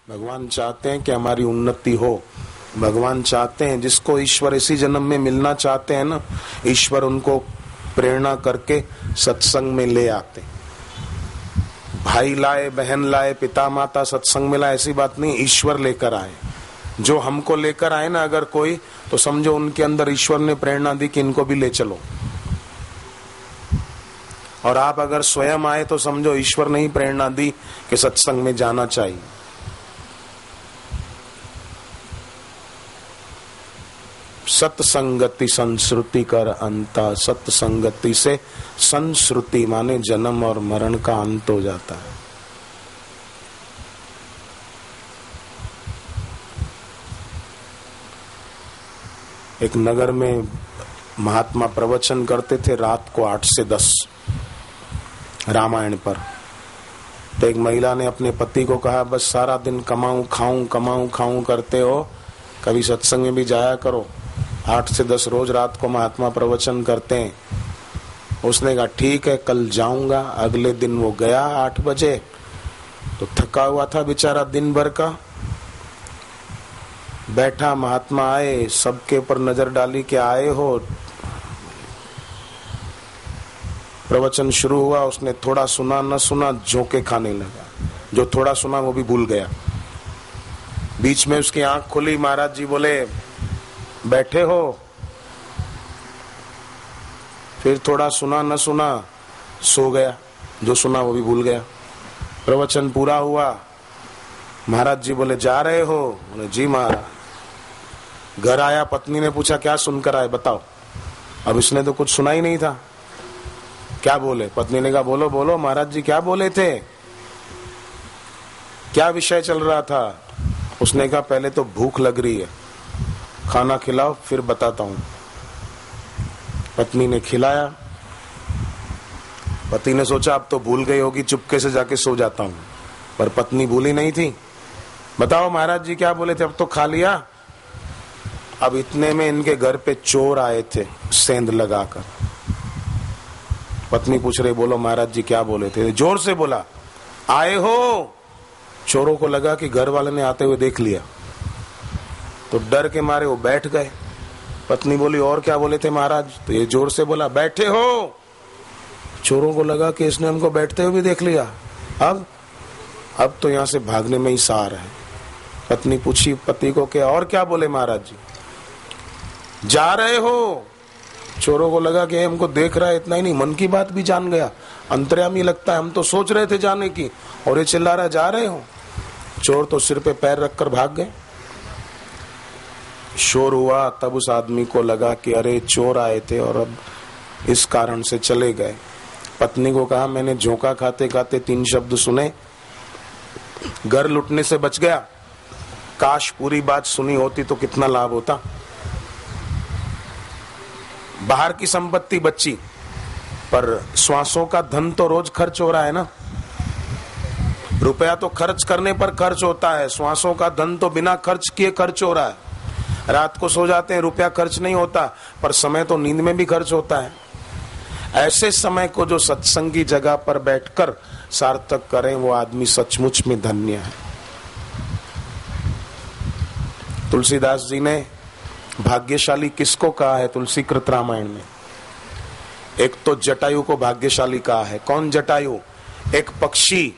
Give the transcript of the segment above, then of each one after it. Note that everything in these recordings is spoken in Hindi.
भगवान चाहते हैं कि हमारी उन्नति हो। भगवान चाहते हैं, जिसको ईश्वर इसी जन्म में मिलना चाहते हैं ना, ईश्वर उनको प्रेरणा करके सत्संग में ले आते। भाई लाए, बहन लाए, पिता माता सत्संग में लाए, ऐसी बात नहीं, ईश्वर लेकर आए। जो हमको लेकर आए ना अगर कोई, तो समझो उनके अंदर ईश्वर ने प्रेरणा दी कि इनको भी ले चलो। और आप अगर स्वयं आए तो समझो ईश्वर ने ही प्रेरणा दी कि सत्संग में जाना चाहिए। सत्संगति संस्कृति कर अंता। सत्संगति से संस्कृति माने जन्म और मरण का अंत हो जाता है। एक नगर में महात्मा प्रवचन करते थे रात को 8 से 10 रामायण पर। तो एक महिला ने अपने पति को कहा, बस सारा दिन कमाऊं खाऊं करते हो, कभी सत्संग में भी जाया करो। 8 से 10 रोज रात को महात्मा प्रवचन करते हैं। उसने कहा ठीक है, कल जाऊंगा। अगले दिन वो गया 8 बजे, तो थका हुआ था बेचारा दिन भर का। बैठा, महात्मा आए, सबके ऊपर नजर डाली कि आए हो। प्रवचन शुरू हुआ, उसने थोड़ा सुना न सुना, झोंके खाने लगा। जो थोड़ा सुना वो भी भूल गया। बीच में उसकी आंख खुली, महाराज जी बोले बैठे हो। फिर थोड़ा सुना न सुना, सो गया। जो सुना वो भी भूल गया। प्रवचन पूरा हुआ, महाराज जी बोले जा रहे हो? बोले जी महाराज। घर आया, पत्नी ने पूछा क्या सुनकर आए बताओ। अब इसने तो कुछ सुना ही नहीं था। क्या बोले? पत्नी ने कहा बोलो बोलो महाराज जी क्या बोले थे, क्या विषय चल रहा था? उसने कहा पहले तो भूख लग रही है, खाना खिलाओ फिर बताता हूं। पत्नी ने खिलाया। पति ने सोचा अब तो भूल गई होगी, चुपके से जाके सो जाता हूं। पर पत्नी भूली नहीं थी। बताओ महाराज जी क्या बोले थे? अब तो खा लिया। अब इतने में इनके घर पे चोर आए थे सेंध लगाकर। पत्नी पूछ रही बोलो महाराज जी क्या बोले थे? जोर से बोला आए हो। चोरों को लगा कि घर वाले ने आते हुए देख लिया, तो डर के मारे वो बैठ गए। पत्नी बोली और क्या बोले थे महाराज? तो ये जोर से बोला बैठे हो। चोरों को लगा कि इसने हमको बैठते हुए भी देख लिया। अब तो यहाँ से भागने में ही सार है। पत्नी पूछी पति को कि और क्या बोले महाराज जी? जा रहे हो। चोरों को लगा कि हमको देख रहा है, इतना ही नहीं मन की बात भी जान गया। अंतर्यामी लगता है, हम तो सोच रहे थे जाने की और ये चिल्ला रहा जा रहे हो। चोर तो सिर पे पैर रखकर भाग गए। शोर हुआ, तब उस आदमी को लगा कि अरे चोर आए थे और अब इस कारण से चले गए। पत्नी को कहा मैंने झोंका खाते खाते 3 शब्द सुने, घर लुटने से बच गया। काश पूरी बात सुनी होती तो कितना लाभ होता। बाहर की संपत्ति बची, पर श्वासों का धन तो रोज खर्च हो रहा है ना। रुपया तो खर्च करने पर खर्च होता है, श्वासों का धन तो बिना खर्च किए खर्च हो रहा है। रात को सो जाते हैं, रुपया खर्च नहीं होता, पर समय तो नींद में भी खर्च होता है। ऐसे समय को जो सत्संगी जगह पर बैठकर सार्थक करें, वो आदमी सचमुच में धन्य है। तुलसीदास जी ने भाग्यशाली किसको कहा है तुलसी कृत रामायण में? एक तो जटायु को भाग्यशाली कहा है। कौन जटायु? एक पक्षी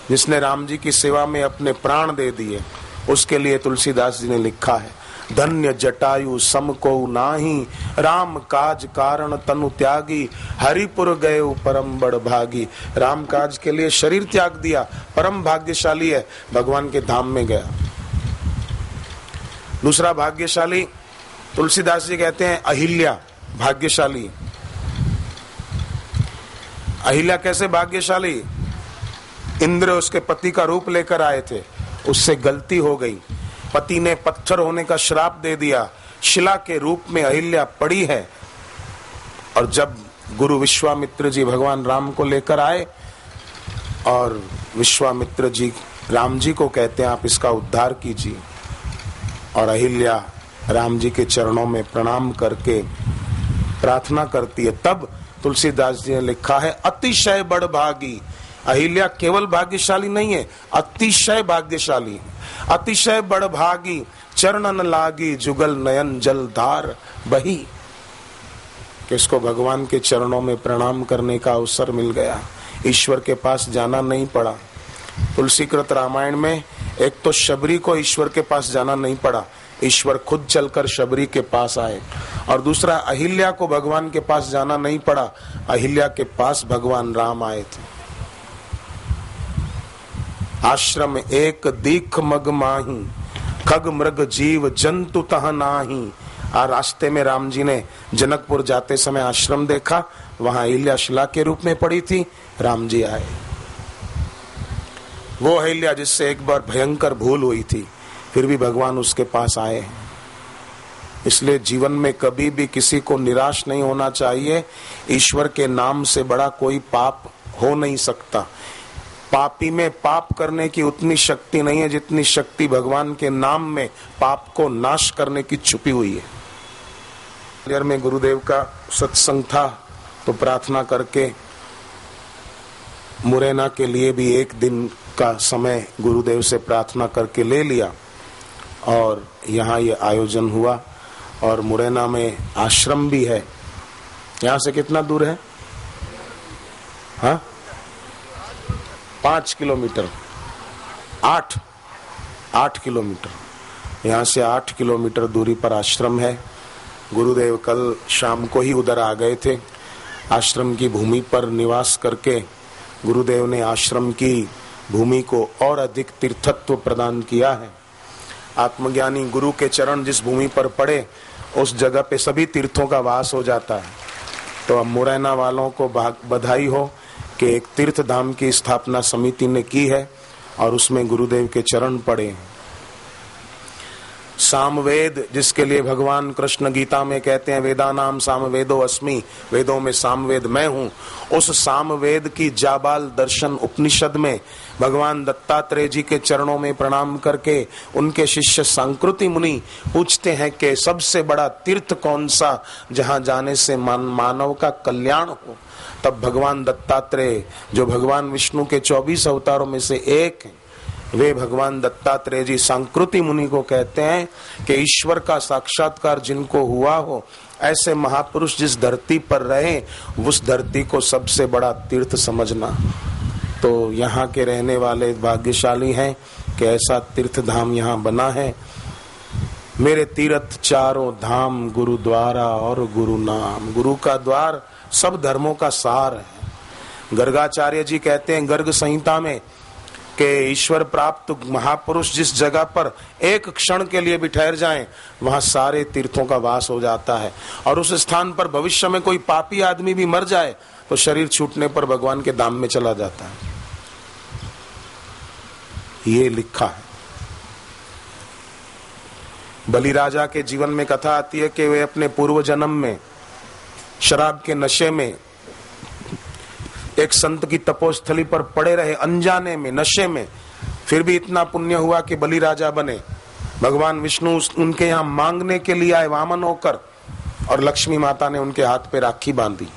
जिसने राम जी की सेवा में अपने प्राण दे दिए। उसके लिए तुलसीदास जी ने लिखा है धन्य जटायु सम को नाही, राम काज कारण तनु त्यागी, हरिपुर गए परम बड़ भागी। राम काज के लिए शरीर त्याग दिया, परम भाग्यशाली है, भगवान के धाम में गया। दूसरा भाग्यशाली तुलसीदास जी कहते हैं अहिल्या भाग्यशाली। अहिल्या कैसे भाग्यशाली? इंद्र उसके पति का रूप लेकर आए थे, उससे गलती हो गई, पति ने पत्थर होने का श्राप दे दिया, शिला के रूप में अहिल्या पड़ी है। और जब गुरु विश्वामित्र जी भगवान राम को लेकर आए और विश्वामित्र जी राम जी को कहते हैं आप इसका उद्धार कीजिए, और अहिल्या राम जी के चरणों में प्रणाम करके प्रार्थना करती है, तब तुलसीदास जी ने लिखा है अतिशय बड़ भागी अहिल्या केवल भाग्यशाली नहीं है, अतिशय भाग्यशाली है। अतिशय बड़भागी चरणन लागी जुगल नयन जल धार बही, किसको भगवान के चरणों में प्रणाम करने का अवसर मिल गया, ईश्वर के पास जाना नहीं पड़ा। तुलसीकृत रामायण में एक तो शबरी को ईश्वर के पास जाना नहीं पड़ा, ईश्वर खुद चलकर शबरी के पास आए, और दूसरा अहिल्या को भगवान के पास जाना नहीं पड़ा, अहिल्या के पास भगवान राम आए थे। आश्रम एक दीख मग माही, खग मृग जीव जंतु तह नाही। रास्ते में राम जी ने जनकपुर जाते समय आश्रम देखा, वहां अहिल्या शिला के रूप में पड़ी थी, राम जी आए। वो अहिल्या जिससे एक बार भयंकर भूल हुई थी, फिर भी भगवान उसके पास आए। इसलिए जीवन में कभी भी किसी को निराश नहीं होना चाहिए। ईश्वर के नाम से बड़ा कोई पाप हो नहीं सकता। पापी में पाप करने की उतनी शक्ति नहीं है जितनी शक्ति भगवान के नाम में पाप को नाश करने की छुपी हुई है। में गुरुदेव का सत्संग था, तो प्रार्थना करके मुरैना के लिए भी एक दिन का समय गुरुदेव से प्रार्थना करके ले लिया, और यहाँ ये आयोजन हुआ। और मुरैना में आश्रम भी है। यहाँ से कितना दूर है? हाँ, 5 किलोमीटर, 8 किलोमीटर। यहाँ से 8 किलोमीटर दूरी पर आश्रम है। गुरुदेव कल शाम को ही उधर आ गए थे। आश्रम की भूमि पर निवास करके गुरुदेव ने आश्रम की भूमि को और अधिक तीर्थत्व प्रदान किया है। आत्मज्ञानी गुरु के चरण जिस भूमि पर पड़े, उस जगह पे सभी तीर्थों का वास हो जाता है। तो अब मुरैना वालों को बधाई हो कि एक तीर्थ धाम की स्थापना समिति ने की है, और उसमें गुरुदेव के चरण पड़े हैं। सामवेद, जिसके लिए भगवान कृष्ण गीता में कहते हैं वेदानाम सामवेदो अस्मि, वेदों में सामवेद मैं हूँ, उस सामवेद की जाबाल दर्शन उपनिषद में भगवान दत्तात्रेय जी के चरणों में प्रणाम करके उनके शिष्य सांकृति मुनि पूछते हैं कि सबसे बड़ा तीर्थ कौन सा जहाँ जाने से मानव का कल्याण हो। तब भगवान दत्तात्रेय, जो भगवान विष्णु के 24 अवतारों में से एक हैं, वे भगवान दत्तात्रेय जी सांकृति मुनि को कहते हैं कि ईश्वर का साक्षात्कार जिनको हुआ हो, ऐसे महापुरुष जिस धरती पर रहे, उस धरती को सबसे बड़ा तीर्थ समझना। तो यहाँ के रहने वाले भाग्यशाली हैं कि ऐसा तीर्थ धाम यहाँ बना है। मेरे तीर्थ चारों धाम, गुरुद्वारा और गुरु नाम। गुरु का द्वार सब धर्मों का सार है। गर्गाचार्य जी कहते हैं गर्ग संहिता में कि ईश्वर प्राप्त महापुरुष जिस जगह पर एक क्षण के लिए भी ठहर जाएं, वहां सारे तीर्थों का वास हो जाता है। और उस स्थान पर भविष्य में कोई पापी आदमी भी मर जाए तो शरीर छूटने पर भगवान के धाम में चला जाता है। ये लिखा है। बलि राजा के जीवन में कथा आती है कि वे अपने पूर्व जन्म में शराब के नशे में एक संत की तपोस्थली पर पड़े रहे, अनजाने में, नशे में। फिर भी इतना पुण्य हुआ कि बलि राजा बने। भगवान विष्णु उनके यहाँ मांगने के लिए आए वामन होकर, और लक्ष्मी माता ने उनके हाथ पे राखी बांधी।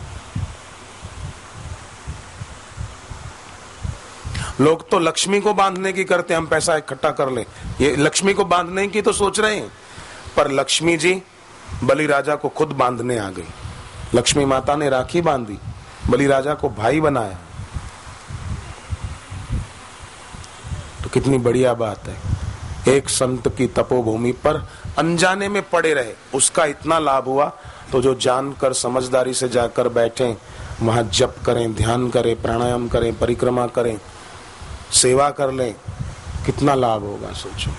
लोग तो लक्ष्मी को बांधने की करते, हम पैसा इकट्ठा कर लें, ये लक्ष्मी को बांधने की तो सोच रहे हैं, पर लक्ष्मी जी बलि राजा को खुद बांधने आ गई। लक्ष्मी माता ने राखी बांधी, बलि राजा को भाई बनाया। तो कितनी बढ़िया बात है। एक संत की तपोभूमि पर अनजाने में पड़े रहे, उसका इतना लाभ हुआ। तो जो जानकर समझदारी से जाकर बैठे, वहां जप करें, ध्यान करें, प्राणायाम करें, परिक्रमा करें, सेवा कर लें, कितना लाभ होगा सोचो।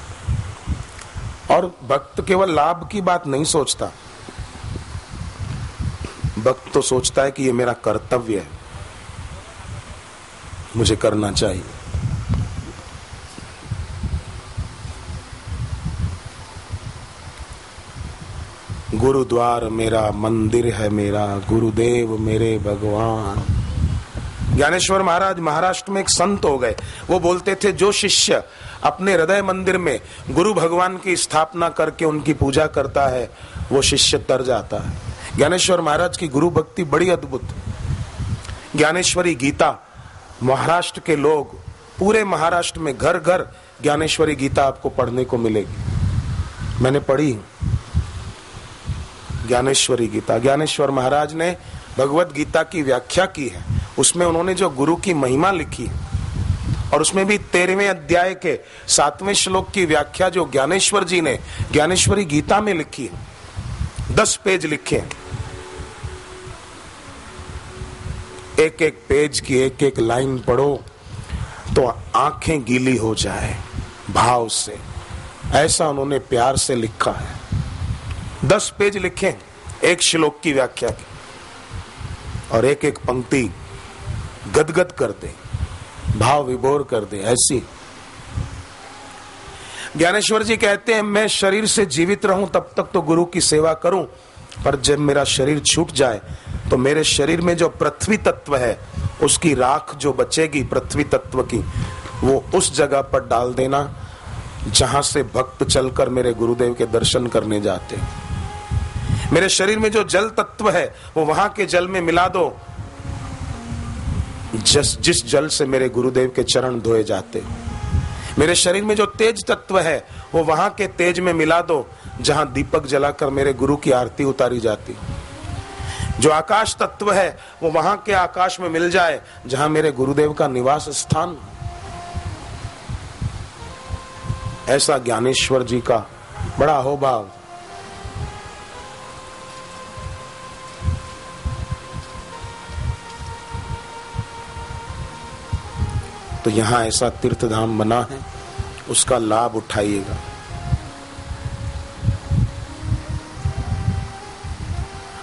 और भक्त केवल लाभ की बात नहीं सोचता, भक्त तो सोचता है कि ये मेरा कर्तव्य है, मुझे करना चाहिए। गुरुद्वार मेरा, मंदिर है मेरा, गुरुदेव मेरे भगवान। ज्ञानेश्वर महाराज महाराष्ट्र में एक संत हो गए। वो बोलते थे जो शिष्य अपने हृदय मंदिर में गुरु भगवान की स्थापना करके उनकी पूजा करता है, वो शिष्य तर जाता है। ज्ञानेश्वर महाराज की गुरु भक्ति बड़ी अद्भुत। ज्ञानेश्वरी गीता महाराष्ट्र के लोग, पूरे महाराष्ट्र में घर घर ज्ञानेश्वरी गीता आपको पढ़ने को मिलेगी। मैंने पढ़ी ज्ञानेश्वरी गीता। ज्ञानेश्वर महाराज ने भगवत गीता की व्याख्या की है, उसमें उन्होंने जो गुरु की महिमा लिखी है, और उसमें भी 13वें अध्याय के 7वें श्लोक की व्याख्या जो ज्ञानेश्वर जी ने ज्ञानेश्वरी गीता में लिखी है, 10 पेज लिखे हैं। एक एक पेज की एक एक लाइन पढ़ो तो आंखें गीली हो जाए भाव से, ऐसा उन्होंने प्यार से लिखा है। 10 पेज लिखे एक श्लोक की व्याख्या की, और एक एक पंक्ति गदगद कर दे, भाव विभोर कर दे। ऐसी ज्ञानेश्वर जी कहते हैं, मैं शरीर से जीवित रहूं तब तक तो गुरु की सेवा करूं, पर जब मेरा शरीर छूट जाए तो मेरे शरीर में जो पृथ्वी तत्व है उसकी राख जो बचेगी पृथ्वी तत्व की, वो उस जगह पर डाल देना जहां से भक्त चलकर मेरे गुरुदेव के दर्शन करने जाते। मेरे शरीर में जो जल तत्व है वो वहां के जल में मिला दो जिस जल से मेरे गुरुदेव के चरण धोए जाते। मेरे शरीर में जो तेज तत्व है वो वहां के तेज में मिला दो जहां दीपक जलाकर मेरे गुरु की आरती उतारी जाती। जो आकाश तत्व है वो वहां के आकाश में मिल जाए जहां मेरे गुरुदेव का निवास स्थान। ऐसा ज्ञानेश्वर जी का बड़ा अहोभाव। तो यहां ऐसा तीर्थ धाम बना है, उसका लाभ उठाइएगा।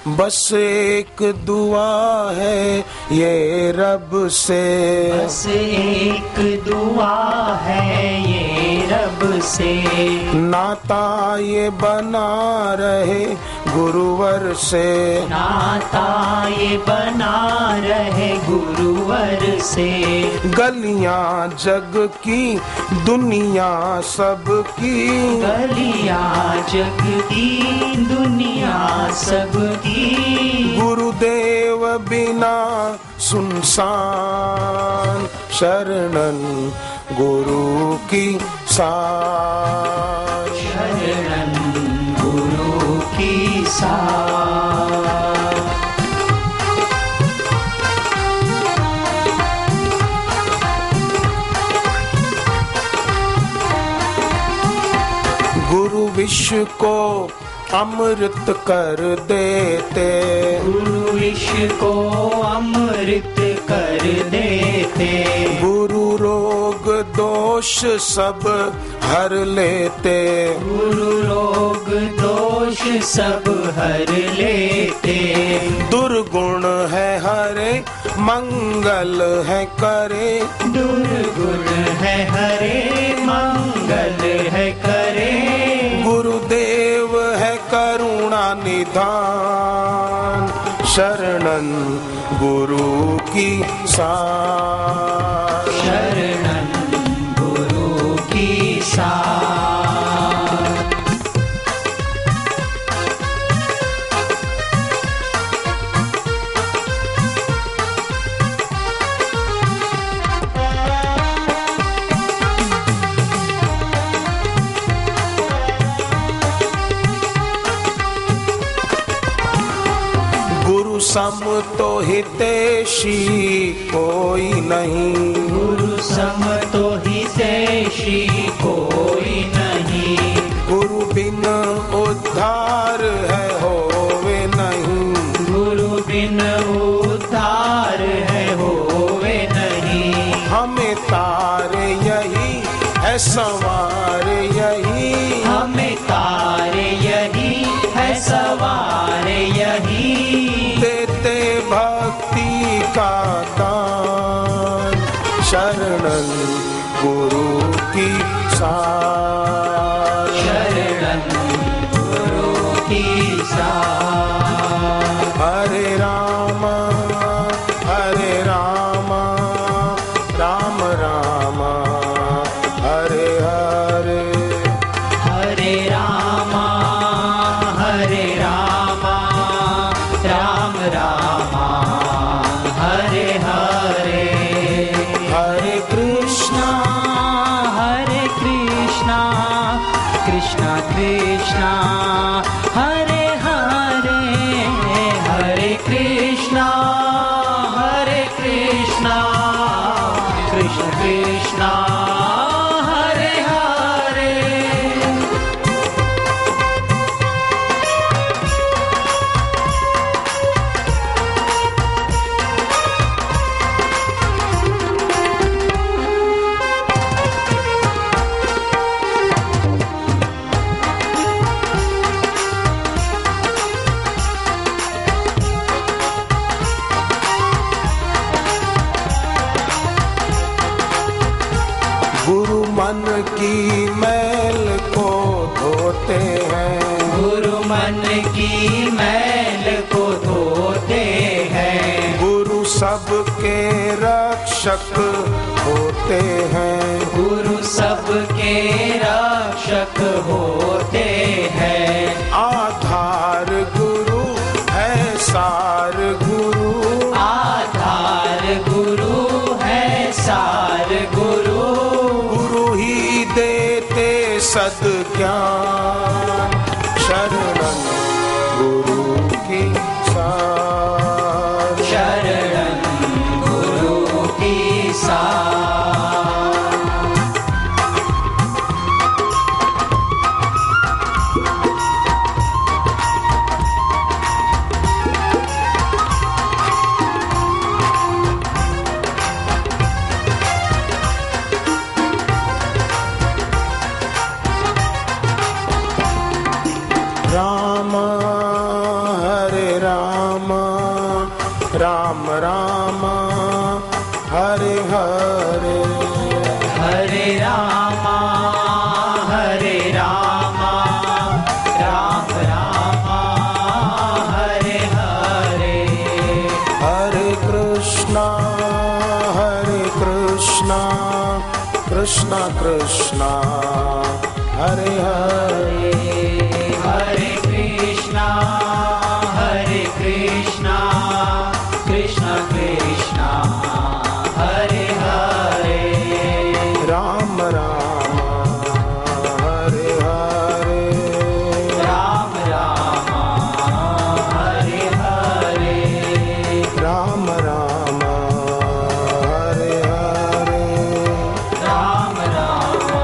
बस एक दुआ है ये रब से, बस एक दुआ है ये रब से, नाता ये बना रहे गुरुवर से, नाता ये बना रहे गुरुवर से। गलियां जग की दुनिया सबकी, गलियां जग की दुनिया सबकी, गुरुदेव बिना सुनसान, शरणन गुरु की सार, शरणन गुरु की सार। गुरु विश्व को अमृत कर देते, गुरु विश्व को अमृत कर देते, गुरु रोग दोष सब हर लेते, गुरु रोग दोष सब हर लेते। दुर्गुण है हरे मंगल है करे, दुर्गुण है हरे मंगल है करे, गुरुदेव है करुणा निधान, शरणन गुरु की सार, शरणन गुरु की सार। सम तो हितैषी कोई नहीं, गुरु सम तो हितैषी कोई नहीं, गुरु बिन उद्धार है होवे नहीं, गुरु बिन उद्धार है होवे नहीं। हमें तार यही है सवार यही, हमें तार यही है सवार यही, देते भक्ति का दान, शरणन गुरु की सार, शरणन गुरु की सार। हरे राम राम राम हरे हरे, हरे राम राम राम हरे हरे। कृष्णा हरे हरे हरे कृष्णा कृष्ण कृष्णा हरे हरे गुरु मन की मैल को धोते हैं, गुरु मन की मैल को धोते हैं, गुरु सबके रक्षक होते हैं, गुरु सबके रक्षक होते हैं, आधार गुरु है सार गुरु, आधार गुरु है सार गुरु, गुरु ही देते सद्ज्ञान, शरणं गुरु की सार, शरणं गुरु की सार। राम हरे राम राम राम हरे हरे, हरे राम हरे राम राम राम हरे हरे, हरे कृष्णा कृष्णा कृष्णा हरे हरे, हरे कृष्णा कृष्ण कृष्ण हरे हरे, राम राम हरे हरे, राम राम हरे हरे, राम राम हरे हरे, राम राम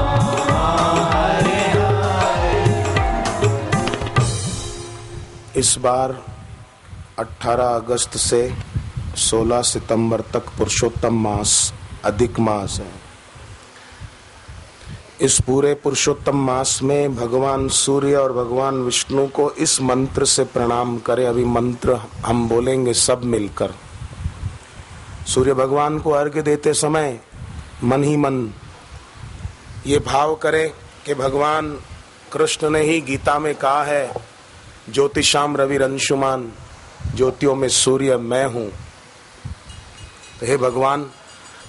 हरे हरे। इस बार 18 अगस्त से 16 सितंबर तक पुरुषोत्तम मास अधिक मास है। इस पूरे पुरुषोत्तम मास में भगवान सूर्य और भगवान विष्णु को इस मंत्र से प्रणाम करें। अभी मंत्र हम बोलेंगे सब मिलकर। सूर्य भगवान को अर्घ्य देते समय मन ही मन ये भाव करें कि भगवान कृष्ण ने ही गीता में कहा है, ज्योतिषाम रविरंशुमान, ज्योतियों में सूर्य मैं हूं। तो हे भगवान,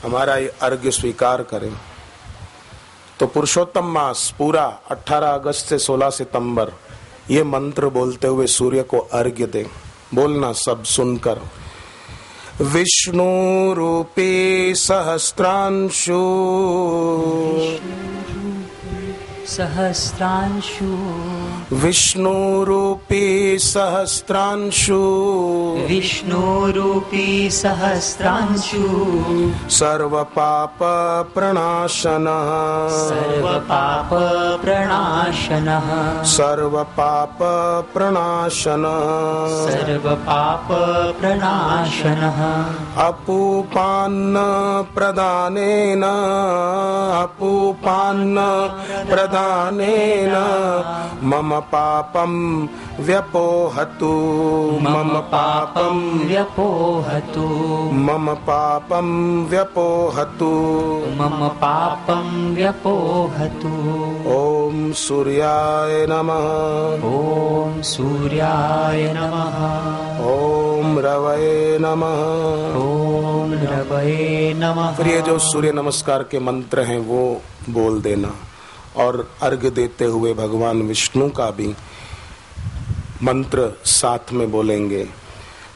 हमारा ये अर्घ्य स्वीकार करें। तो पुरुषोत्तम मास पूरा 18 अगस्त से 16 सितंबर ये मंत्र बोलते हुए सूर्य को अर्घ्य दें। बोलना सब सुनकर। विष्णु रूपी सहस्त्रांशु, सहस्रांशु, विष्णु रूपी सहस्त्रांशु, विष्णु रूपी सहस्रांशु, सर्व पाप प्रणाशनः, सर्व पाप प्रणाशनः, सर्व पाप प्रणाशनः, सर्व पाप प्रणाशनः, अपूपान्न प्रदानेन, अपूपान्न प्रदानेन मम पापं व्यपोहतु, मम पापं व्यपोहतु, मम पापं व्यपोहतु, मम पापं व्यपोहतु। ओम सूर्याय नमः, ओम सूर्याय नमः, ओम रवये नमः, ओम रवये नमः। फिर ये जो सूर्य नमस्कार के मंत्र हैं वो बोल देना और अर्घ्य देते हुए भगवान विष्णु का भी मंत्र साथ में बोलेंगे।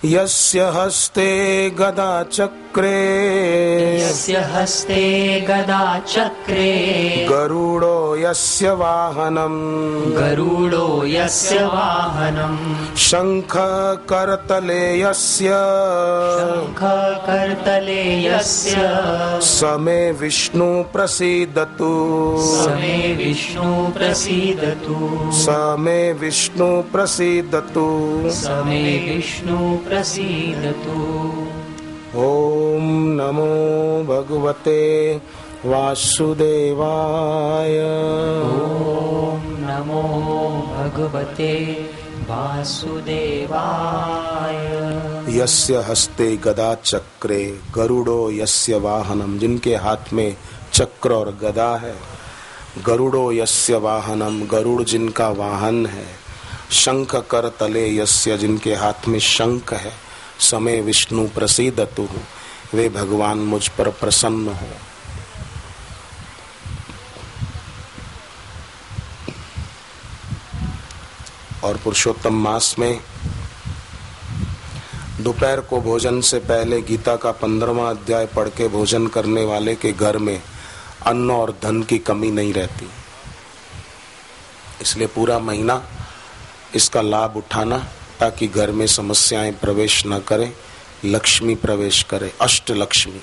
यस्य हस्ते गदा चक्र चक्रे यस्य हस्ते गदा चक्रे गरुडो यस्य वाहनम् गरुडो यस्य वाहनम् शंख करतले यस्य शंख करतले यस्य समे विष्णु प्रसीदतु समे विष्णु प्रसीदतु समे विष्णु प्रसीदतु समे विष्णु प्रसीदतु। ओम नमो भगवते वासुदेवाय। ओम नमो भगवते वासुदेवाय। यस्य हस्ते गदा चक्रे गरुडो यस्य वाहनम, जिनके हाथ में चक्र और गदा है। गरुडो यस्य वाहनम, गरुड़ जिनका वाहन है। शंख कर तले यस्य, जिनके हाथ में शंख है। समय विष्णु प्रसीदतु, वे भगवान मुझ पर प्रसन्न हो। और पुरुषोत्तम मास में दोपहर को भोजन से पहले गीता का 15वां अध्याय पढ़ के भोजन करने वाले के घर में अन्न और धन की कमी नहीं रहती। इसलिए पूरा महीना इसका लाभ उठाना, ताकि घर में समस्याएं प्रवेश न करें, लक्ष्मी प्रवेश करे। अष्ट लक्ष्मी,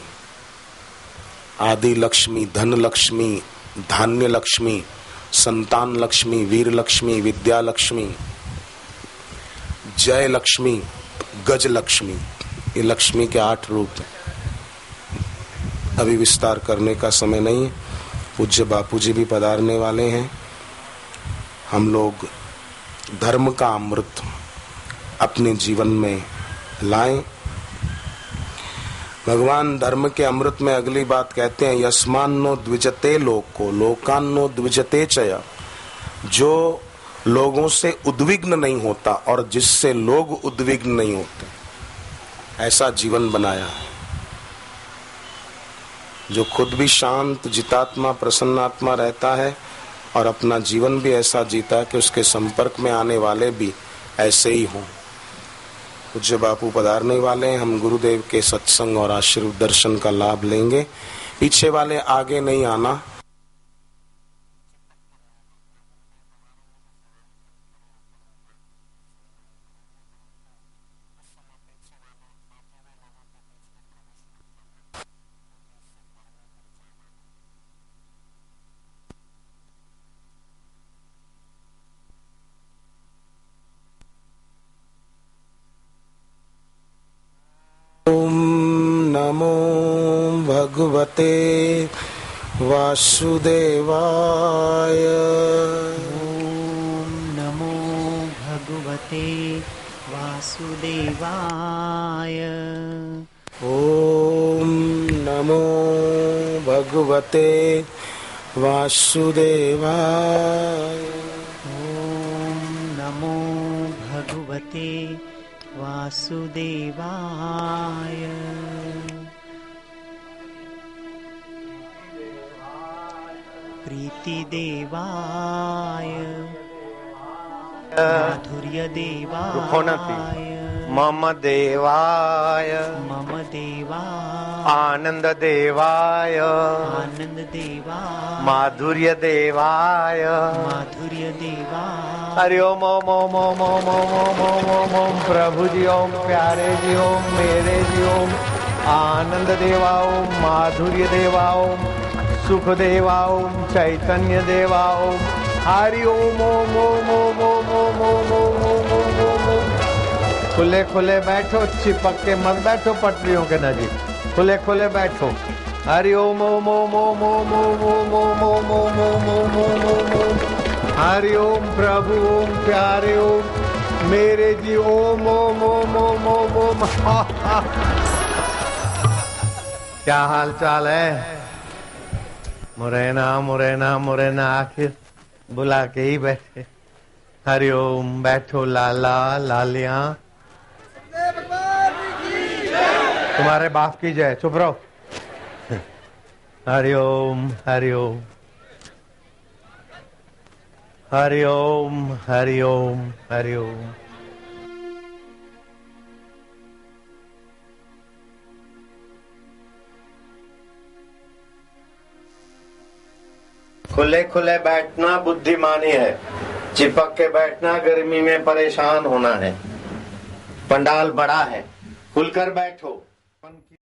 आदि लक्ष्मी, धन लक्ष्मी, धान्य लक्ष्मी, संतान लक्ष्मी, वीर लक्ष्मी, विद्या लक्ष्मी, जय लक्ष्मी, गज लक्ष्मी, ये लक्ष्मी के 8 रूप हैं। अभी विस्तार करने का समय नहीं है। पूज्य बापू जी भी पधारने वाले हैं। हम लोग धर्म का अमृत अपने जीवन में लाएं। भगवान धर्म के अमृत में अगली बात कहते हैं, यस्मान्नो द्विजते लोको लोकान्नो द्विजते चया। जो लोगों से उद्विग्न नहीं होता और जिससे लोग उद्विग्न नहीं होते, ऐसा जीवन बनाया है। जो खुद भी शांत, जितात्मा, प्रसन्नात्मा रहता है और अपना जीवन भी ऐसा जीता है कि उसके संपर्क में आने वाले भी ऐसे ही हों। पूज्य बापू पधारने वाले हैं। हम गुरुदेव के सत्संग और आशीर्वाद दर्शन का लाभ लेंगे। पीछे वाले आगे नहीं आना। नमो भगवते वासुदेवाय। ओम नमो भगवते वासुदेवाय। ओम नमो भगवते वासुदेवाय। ओम नमो भगवते वासुदेवाय। प्रीतिदेवाय माधुर्यदेवाय मम देवाय मम देवाय आनंद देवाय आनंद देवाय माधुर्य देवाय माधुर्य देवाय। हरि ओम ओम ओम ओम ओम ओम ओम ओम ओम ओम प्रभु जी ओम, प्यारे जी ओम, मेरे जी ओम, आनंद देवा ओम, माधुर्य देवा ओम, सुख देवा ओम, चैतन्य देवा ओम। हरि ओम ओम ओम ओम ओम ओम ओम ओम ओम ओम ओम ओम। खुले खुले बैठो, चिपक के मत बैठो पटरियों के नजीक, खुले खुले बैठो। हरि ओम ओम ओम ओम ओम ओम ओम ओम ओम ओम ओम ओम ओम ओम ओम। हरि ओम प्रभु ओम, प्यारे ओम, मेरे जी ओम ओम ओम ओम ओम ओम। क्या हाल चाल है? मुरैना मुरैना मुरैना, आखिर बुला के ही बैठे। हरि ओम, बैठो लाला लालिया। तुम्हारे बाप की जय। चुप रहो। हरि ओम हरि ओम हरि ओम हरि ओम हरि ओम। खुले खुले बैठना बुद्धिमानी है, चिपक के बैठना गर्मी में परेशान होना है। पंडाल बड़ा है, खुलकर बैठो।